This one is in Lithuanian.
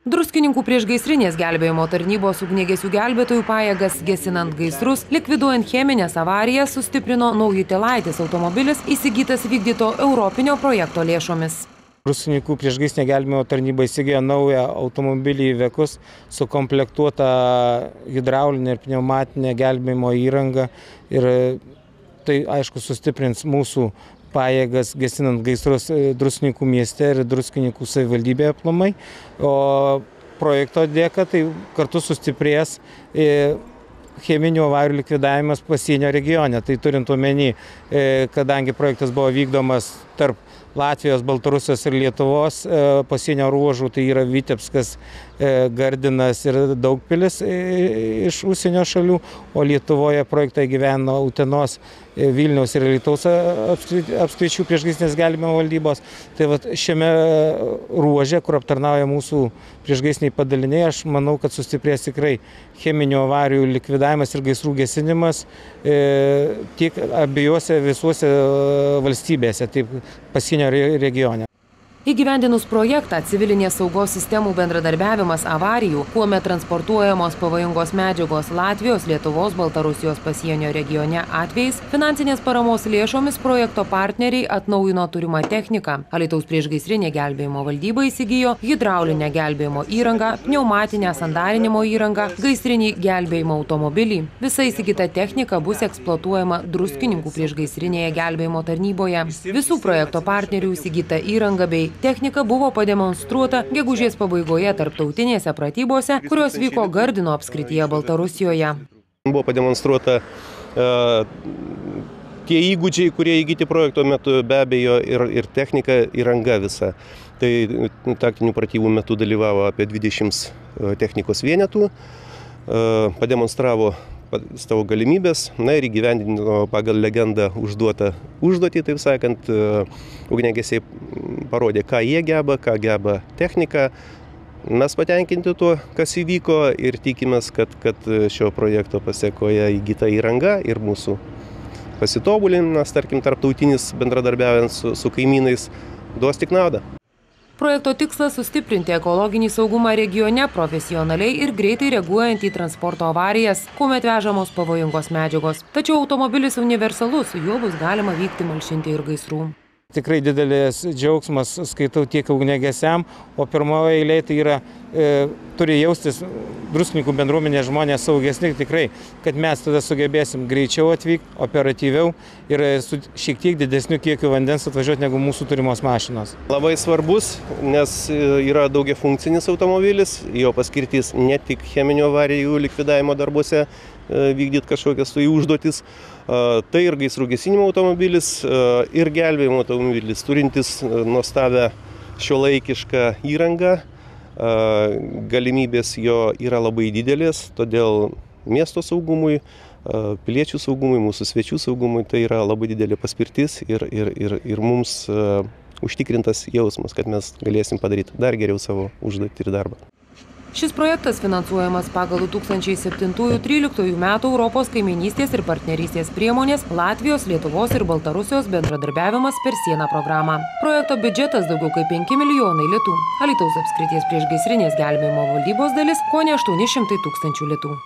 Druskininkų priešgaisrinės gelbėjimo tarnybos ugniagesių gelbėtojų pajėgas gesinant gaisrus, likviduojant cheminės avarijas, sustiprino Naujutėlaitės automobilis įsigytas vykdyto europinio projekto lėšomis. Druskininkų priešgaisrinė gelbėjimo tarnyba įsigijo naują automobilį Iveco, sukomplektuotą hidraulinę ir pneumatinę gelbėjimo įrangą, ir tai aišku sustiprins mūsų pajėgas gesinant gaisrus Druskininkų mieste ir Druskininkų savivaldybėje aplamai, o projekto dėka tai kartu sustiprės cheminių avarijų likvidavimas pasienio regione. Tai turint omeny, kadangi projektas buvo vykdomas tarp Latvijos, Baltarusijos ir Lietuvos pasienio ruožų, tai yra Vitebskas, Gardinas ir Daugpilis iš užsienio šalių, o Lietuvoje projektą įgyveno Utenos, Vilniaus ir Alytaus apskričių priešgaisrinės gelbėjimo valdybos. Tai šiame ruože, kur aptarnauja mūsų priešgaisriniai padaliniai, aš manau, kad sustiprės tikrai cheminių avarijų likvidavimas ir gaisrų gesinimas tiek abiejose visuose valstybėse, taip pasienio regione. Įgyvendinus projektą civilinės saugos sistemų bendradarbiavimas avarijų, kuomet transportuojamos pavojingos medžiagos Latvijos, Lietuvos, Baltarusijos pasienio regione atvejais, finansinės paramos lėšomis projekto partneriai atnaujino turimą techniką. Alytaus priešgaisrinė gelbėjimo valdyba įsigijo hidraulinę gelbėjimo įrangą, pneumatinę sandarinimo įrangą, gaisrinį gelbėjimo automobilį. Visa įsigyta technika bus eksploatuojama Druskininkų priešgaisrinėje gelbėjimo tarnyboje. Visų projekto partnerių įsigyta įranga bei technika buvo pademonstruota gegužės pabaigoje tarptautinėse pratybose, kurios vyko Gardino apskrityje Baltarusijoje. Buvo pademonstruota tie įgūdžiai, kurie įgyti projekto metu, be abejo, ir technika, įranga visa. Tai taktinių pratybų metu dalyvavo apie 20 technikos vienetų, pademonstravo savo galimybės, ir įgyvendino pagal legendą užduotą užduotį, taip sakant, ugniagesiai parodė, ką jie geba, ką geba technika. Mes patenkinti tuo, kas įvyko, ir tikimės, kad šio projekto pasiekoje įgyta įranga ir mūsų pasitobulinimas, tarkim, tarptautinis bendradarbiaujant su kaimynais, duos tik naudą. Projekto tikslas sustiprinti ekologinį saugumą regione profesionaliai ir greitai reaguojant į transporto avarijas, kuomet vežamos pavojingos medžiagos. Tačiau automobilis universalus, su juo bus galima vykti malšinti ir gaisrų. Tikrai didelis džiaugsmas, skaitau, tiek ugniagesiam, o pirmoje eilėje tai yra, turi jaustis Druskininkų bendruomenės žmonės saugesni, tikrai, kad mes tada sugebėsim greičiau atvykti, operatyviau ir su šiek tiek didesniu kiekiu vandens atvažiuoti negu mūsų turimos mašinos. Labai svarbus, nes yra daugiafunkcinis automobilis, jo paskirtis ne tik cheminių avarijų likvidavimo darbuose vykdyti kažkokias užduotis. Tai ir gaisrų gesinimo automobilis, ir gelbėjimo automobilis, turintis nuostabią šiuolaikišką įrangą. Galimybės jo yra labai didelės, todėl miesto saugumui, piliečių saugumui, mūsų svečių saugumui tai yra labai didelė paspirtis ir mums užtikrintas jausmas, kad mes galėsim padaryti dar geriau savo užduotį ir darbą. Šis projektas finansuojamas pagal 2007-2013 metų Europos kaiminystės ir partnerystės priemonės Latvijos, Lietuvos ir Baltarusijos bendradarbiavimas per sieną programą. Projekto biudžetas daugiau kaip 5 milijonai litų. Alytaus apskrities priešgaisrinės gelbėjimo valdybos dalis kone 800 000 litų.